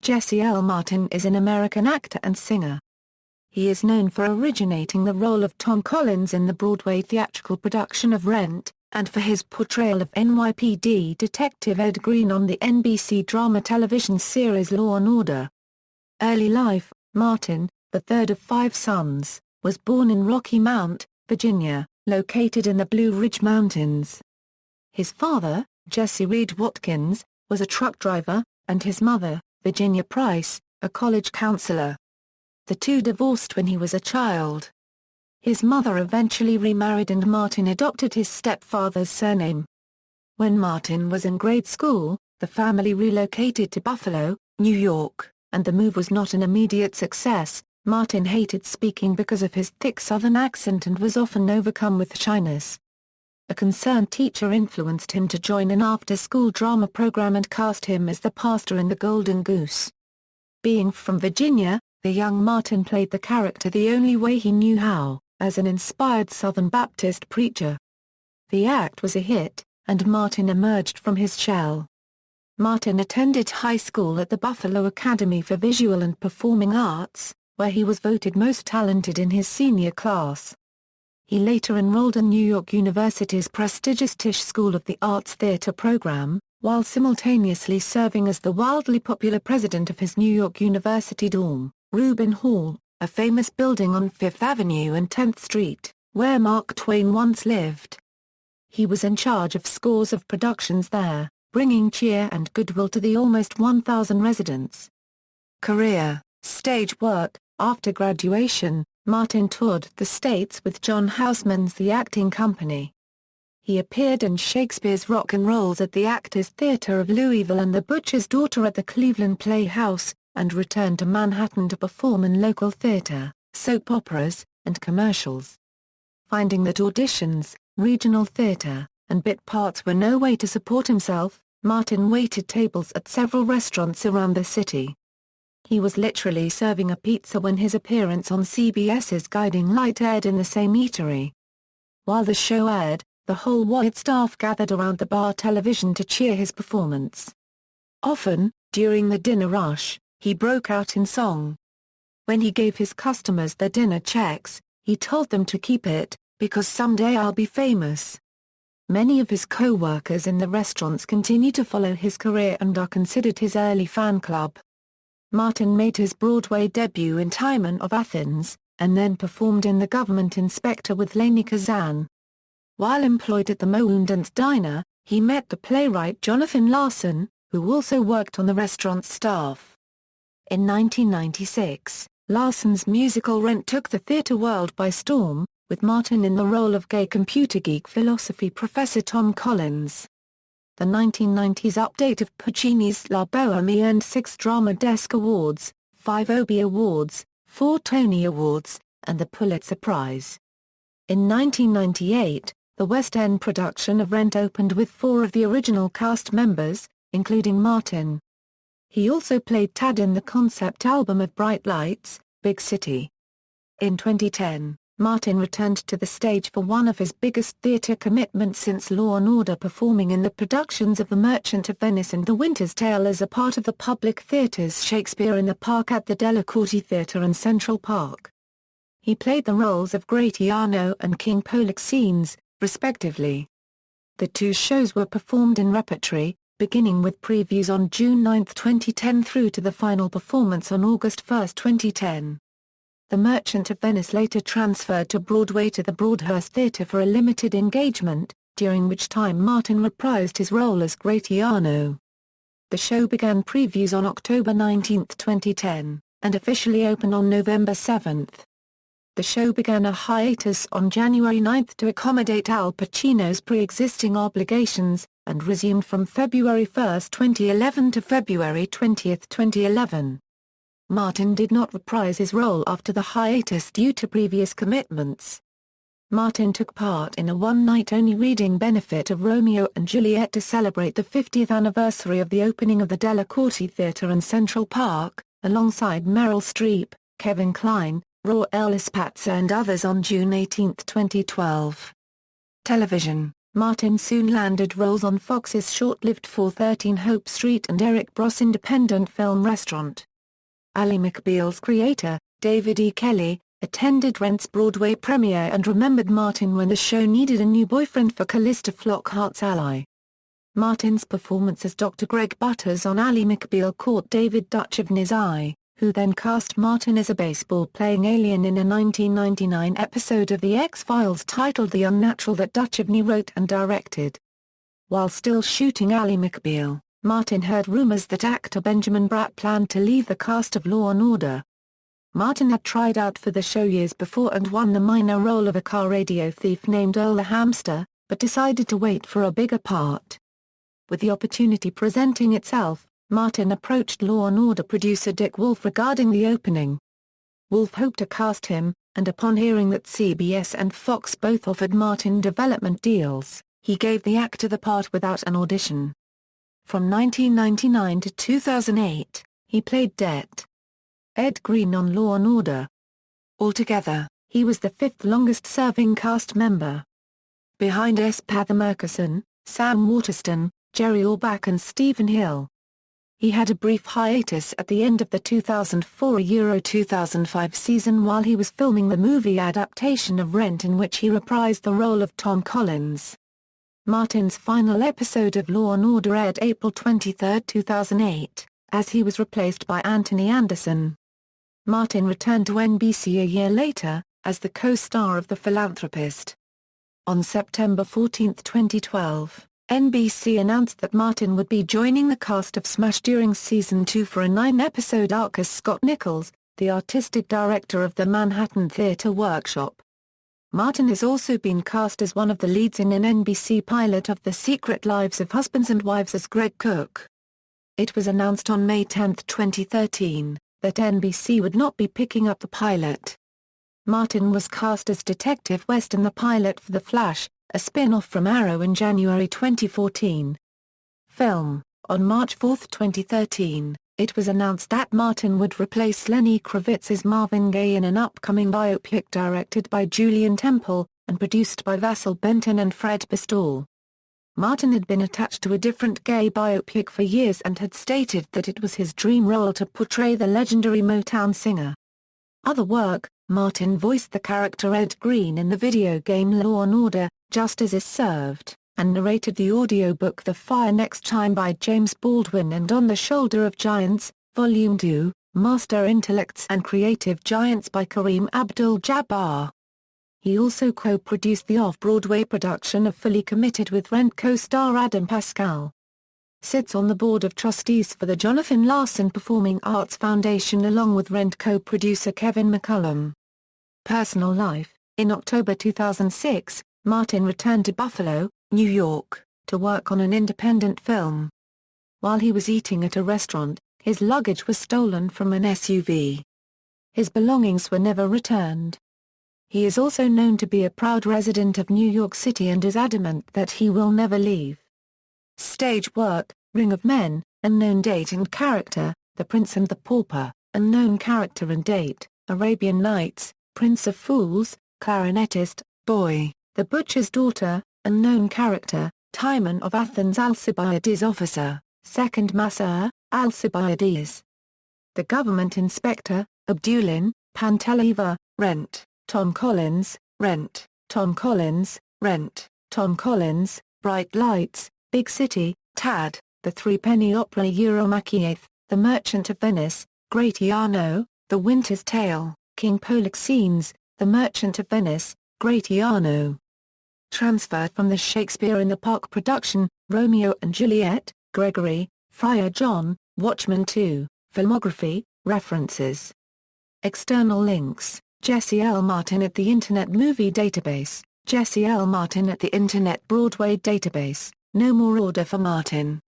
Jesse L. Martin is an American actor and singer. He is known for originating the role of Tom Collins in the Broadway theatrical production of Rent, and for his portrayal of NYPD Detective Ed Green on the NBC drama television series Law and Order. Early life: Martin, the third of 5 sons, was born in Rocky Mount, Virginia, located in the Blue Ridge Mountains. His father, Jesse Lamont Watkins, was a truck driver, and his mother, Virginia Price, a college counselor. The two divorced when he was a child. His mother eventually remarried and Martin adopted his stepfather's surname. When Martin was in grade school, the family relocated to Buffalo, New York, and the move was not an immediate success. Martin hated speaking because of his thick Southern accent and was often overcome with shyness. A concerned teacher influenced him to join an after-school drama program and cast him as the pastor in The Golden Goose. Being from Virginia, the young Martin played the character the only way he knew how, as an inspired Southern Baptist preacher. The act was a hit, and Martin emerged from his shell. Martin attended high school at the Buffalo Academy for Visual and Performing Arts, where he was voted most talented in his senior class. He later enrolled in New York University's prestigious Tisch School of the Arts theater program, while simultaneously serving as the wildly popular president of his New York University dorm, Rubin Hall, a famous building on 5th Avenue and 10th Street, where Mark Twain once lived. He was in charge of scores of productions there, bringing cheer and goodwill to the almost 1,000 residents. Career: stage work. After graduation, Martin toured the States with John Houseman's The Acting Company. He appeared in Shakespeare's Rock and Rolls at the Actors Theatre of Louisville and The Butcher's Daughter at the Cleveland Playhouse, and returned to Manhattan to perform in local theatre, soap operas, and commercials. Finding that auditions, regional theatre, and bit parts were no way to support himself, Martin waited tables at several restaurants around the city. He was literally serving a pizza when his appearance on CBS's Guiding Light aired in the same eatery. While the show aired, the whole wide staff gathered around the bar television to cheer his performance. Often, during the dinner rush, he broke out in song. When he gave his customers their dinner checks, he told them to keep it, because someday I'll be famous. Many of his co-workers in the restaurants continue to follow his career and are considered his early fan club. Martin made his Broadway debut in Timon of Athens, and then performed in The Government Inspector with Lainie Kazan. While employed at the Moondance Diner, he met the playwright Jonathan Larson, who also worked on the restaurant's staff. In 1996, Larson's musical Rent took the theater world by storm, with Martin in the role of gay computer geek philosophy professor Tom Collins. The 1990s update of Puccini's La Bohème earned 6 Drama Desk Awards, 5 Obie Awards, 4 Tony Awards, and the Pulitzer Prize. In 1998, the West End production of Rent opened with 4 of the original cast members, including Martin. He also played Tad in the concept album of Bright Lights, Big City. In 2010, Martin returned to the stage for one of his biggest theatre commitments since Law and Order, performing in the productions of The Merchant of Venice and The Winter's Tale as a part of the Public Theatre's Shakespeare in the Park at the Delacorte Theatre in Central Park. He played the roles of Gratiano and King Polixenes, respectively. The 2 shows were performed in repertory, beginning with previews on June 9, 2010 through to the final performance on August 1, 2010. The Merchant of Venice later transferred to Broadway to the Broadhurst Theatre for a limited engagement, during which time Martin reprised his role as Gratiano. The show began previews on October 19, 2010, and officially opened on November 7. The show began a hiatus on January 9 to accommodate Al Pacino's pre-existing obligations, and resumed from February 1, 2011 to February 20, 2011. Martin did not reprise his role after the hiatus due to previous commitments. Martin took part in a one-night-only reading benefit of Romeo and Juliet to celebrate the 50th anniversary of the opening of the Delacorte Theatre in Central Park, alongside Meryl Streep, Kevin Kline, Raul Elispatzer and others on June 18, 2012. Television. Martin soon landed roles on Fox's short-lived 413 Hope Street and Eric Bross independent film Restaurant. Ally McBeal's creator, David E. Kelley, attended Rent's Broadway premiere and remembered Martin when the show needed a new boyfriend for Callista Flockhart's ally. Martin's performance as Dr. Greg Butters on Ally McBeal caught David Duchovny's eye, who then cast Martin as a baseball-playing alien in a 1999 episode of The X-Files titled The Unnatural that Duchovny wrote and directed. While still shooting Ally McBeal, Martin heard rumors that actor Benjamin Bratt planned to leave the cast of Law & Order. Martin had tried out for the show years before and won the minor role of a car radio thief named Earl the Hamster, but decided to wait for a bigger part. With the opportunity presenting itself, Martin approached Law & Order producer Dick Wolf regarding the opening. Wolf hoped to cast him, and upon hearing that CBS and Fox both offered Martin development deals, he gave the actor the part without an audition. From 1999 to 2008, he played Det. Ed Green on Law & Order. Altogether, he was the fifth longest-serving cast member. Behind S. Pathamerkison, Sam Waterston, Jerry Orbach and Stephen Hill. He had a brief hiatus at the end of the 2004-2005 season while he was filming the movie adaptation of Rent in which he reprised the role of Tom Collins. Martin's final episode of Law & Order aired April 23, 2008, as he was replaced by Anthony Anderson. Martin returned to NBC a year later, as the co-star of The Philanthropist. On September 14, 2012, NBC announced that Martin would be joining the cast of SMASH during Season 2 for a 9-episode arc as Scott Nichols, the artistic director of the Manhattan Theatre Workshop. Martin has also been cast as one of the leads in an NBC pilot of The Secret Lives of Husbands and Wives as Greg Cook. It was announced on May 10, 2013, that NBC would not be picking up the pilot. Martin was cast as Detective West in the pilot for The Flash, a spin-off from Arrow in January 2014. Film. On March 4, 2013, it was announced that Martin would replace Lenny Kravitz as Marvin Gaye in an upcoming biopic directed by Julian Temple, and produced by Vassal Benton and Fred Bestall. Martin had been attached to a different Gaye biopic for years and had stated that it was his dream role to portray the legendary Motown singer. Other work. Martin voiced the character Ed Green in the video game Law & Order, Justice is Served, and narrated the audiobook The Fire Next Time by James Baldwin and On the Shoulder of Giants, Volume 2, Master Intellects and Creative Giants by Kareem Abdul-Jabbar. He also co-produced the off-Broadway production of Fully Committed with Rent co-star Adam Pascal. Sits on the board of trustees for the Jonathan Larson Performing Arts Foundation along with Rent co-producer Kevin McCullum. Personal life. In October 2006, Martin returned to Buffalo, New York, to work on an independent film. While he was eating at a restaurant, his luggage was stolen from an SUV. His belongings were never returned. He is also known to be a proud resident of New York City and is adamant that he will never leave. Stage work. Ring of Men, unknown date and character, The Prince and the Pauper, unknown character and date, Arabian Nights, Prince of Fools, clarinetist, Boy, The Butcher's Daughter, unknown character, Timon of Athens Alcibiades officer, Second Masseur, Alcibiades. The Government Inspector, Abdulin, Panteleva, Rent, Tom Collins, Rent, Tom Collins, Rent, Tom Collins, Bright Lights, Big City, Tad, The Threepenny Opera Eurymachieth, The Merchant of Venice, Great Iano, The Winter's Tale, King Polixenes, The Merchant of Venice, Great Iano. Transferred from the Shakespeare in the Park production, Romeo and Juliet, Gregory, Friar John, Watchmen 2, Filmography, References. External links, Jesse L. Martin at the Internet Movie Database, Jesse L. Martin at the Internet Broadway Database, No More Order for Martin.